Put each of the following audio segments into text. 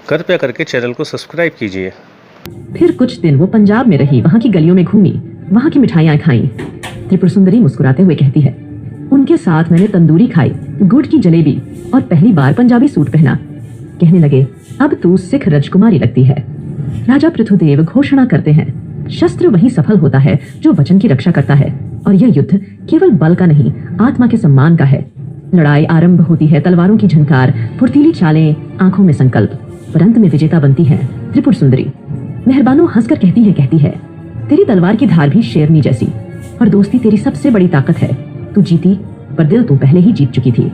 कृपया करके चैनल को सब्सक्राइब कीजिए। फिर कुछ दिन वो पंजाब में रही, वहाँ की गलियों में घूमी, वहाँ की मिठाइयाँ खाई। त्रिपुर सुंदरी मुस्कुराते हुए कहती है, उनके साथ मैंने तंदूरी खाई, गुड़ की जलेबी और पहली बार पंजाबी सूट पहना। कहने लगे, अब तू सिख राजकुमारी लगती है। राजा पृथुदेव घोषणा करते हैं, शस्त्र वही सफल होता है जो वचन की रक्षा करता है, और यह युद्ध केवल बल का नहीं, आत्मा के सम्मान का है। लड़ाई आरंभ होती है, तलवारों की झनकार, फुर्तीली चालें, आंखों में संकल्प, पर अंत में विजेता बनती है त्रिपुर सुंदरी। मेहरबानो हंसकर कहती है, तेरी तलवार की धार भी शेरनी जैसी, और दोस्ती तेरी सबसे बड़ी ताकत है। तू जीती, पर दिल तू पहले ही जीत चुकी थी।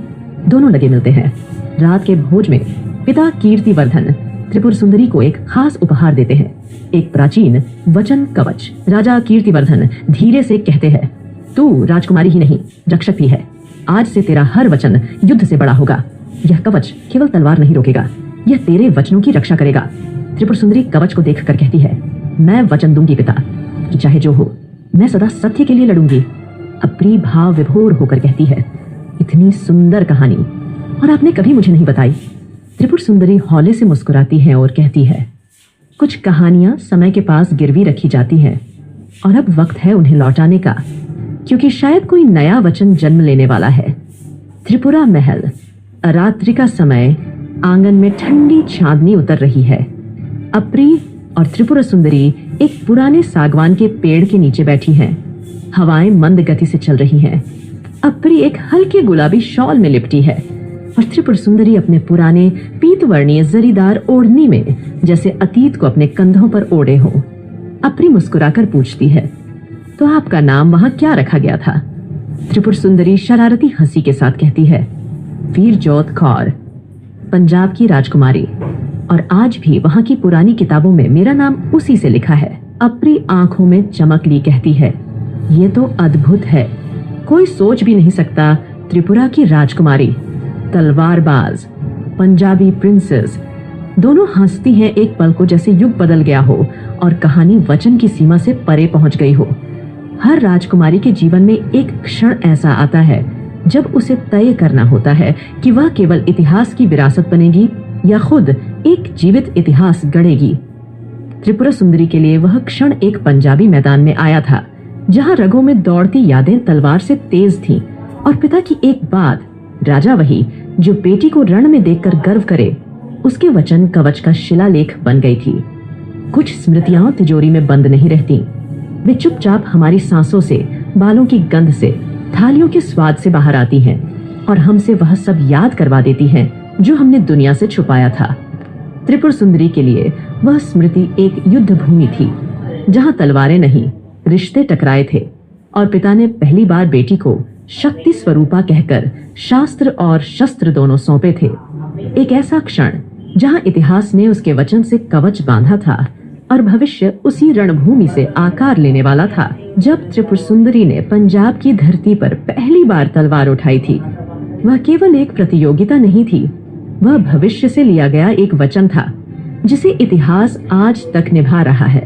दोनों लगे मिलते हैं। रात के भोज में पिता कीर्तिवर्धन त्रिपुर सुंदरी को एक खास उपहार देते हैं, एक प्राचीन वचन कवच। राजा कीर्तिवर्धन धीरे से कहते हैं, तू राजकुमारी ही नहीं, रक्षक भी है। आज से तेरा हर वचन युद्ध से बड़ा होगा। यह कवच केवल तलवार नहीं रोकेगा, यह तेरे वचनों की रक्षा करेगा। त्रिपुर सुंदरी कवच को देखकर कहती है, मैं वचन दूंगी पिता कि चाहे जो हो, मैं सदा सत्य के लिए लड़ूंगी। अप्री भाव विभोर होकर कहती है, इतनी सुंदर कहानी और आपने कभी मुझे नहीं बताई। त्रिपुर सुंदरी हौले से मुस्कुराती है और कहती है, कुछ कहानियां समय के पास गिरवी रखी जाती हैं और अब वक्त है उन्हें लौटाने का, क्योंकि शायद कोई नया वचन जन्म लेने वाला है। त्रिपुरा महल, रात्रि का समय, आंगन में ठंडी चांदनी उतर रही है। अप्री और त्रिपुरा सुंदरी एक पुराने सागवान के पेड़ के नीचे बैठी हैं। हवाएं मंद गति से चल रही हैं। अप्री एक हल्के गुलाबी शॉल में लिपटी है और त्रिपुर सुंदरी अपने पुराने पीतवर्णीय जरीदार ओढ़नी में जैसे अतीत को अपने कंधों पर ओढ़े हो। अप्री मुस्कुराकर पूछती है, तो आपका नाम वहां क्या रखा गया था? त्रिपुर सुंदरी शरारती हंसी के साथ कहती है, वीरजोत कौर, पंजाब की राजकुमारी, और आज भी वहां की पुरानी किताबों में मेरा नाम उसी से लिखा है। अप्री आंखों में चमक ली कहती है, ये तो अद्भुत है। कोई सोच भी नहीं सकता त्रिपुरा की राजकुमारी, तलवारबाज, पंजाबी प्रिंसेस, दोनों हंसती हैं एक पल को जैसे युग बदल गया हो और कहानी वचन की सीमा से परे पहुंच गई हो। हर राजकुमारी के जीवन में एक क्षण ऐसा आता है जब उसे तय करना होता है कि वह केवल इतिहास की विरासत बनेगी या खुद एक जीवित इतिहास गढ़ेगी। त्रिपुरा सुंदरी के लिए वह क्षण एक पंजाबी मैदान में आया था, जहां रगों में दौड़ती यादें तलवार से तेज थीं, और पिता की एक बात, राजा वही जो बेटी को रण में देखकर गर्व करे, उसके वचन कवच का शिलालेख बन गई थी। कुछ स्मृतियां तिजोरी में बंद नहीं रहती, वे चुपचाप हमारी सांसों से, बालों की गंध से, थालियों के स्वाद से बाहर आती हैं और हमसे वह सब याद करवा देती हैं जो हमने दुनिया से छुपाया था। त्रिपुर सुंदरी के लिए वह स्मृति एक युद्ध भूमि थी, जहां तलवारें नहीं, रिश्ते टकराए थे, और पिता ने पहली बार बेटी को शक्ति स्वरूपा कहकर शास्त्र और शस्त्र दोनों सौंपे थे। एक ऐसा क्षण जहां इतिहास ने उसके वचन से कवच बांधा था और भविष्य उसी रणभूमि से आकार लेने वाला था। जब त्रिपुर सुंदरी ने पंजाब की धरती पर पहली बार तलवार उठाई थी, वह केवल एक प्रतियोगिता नहीं थी, वह भविष्य से लिया गया एक वचन था जिसे इतिहास आज तक निभा रहा है।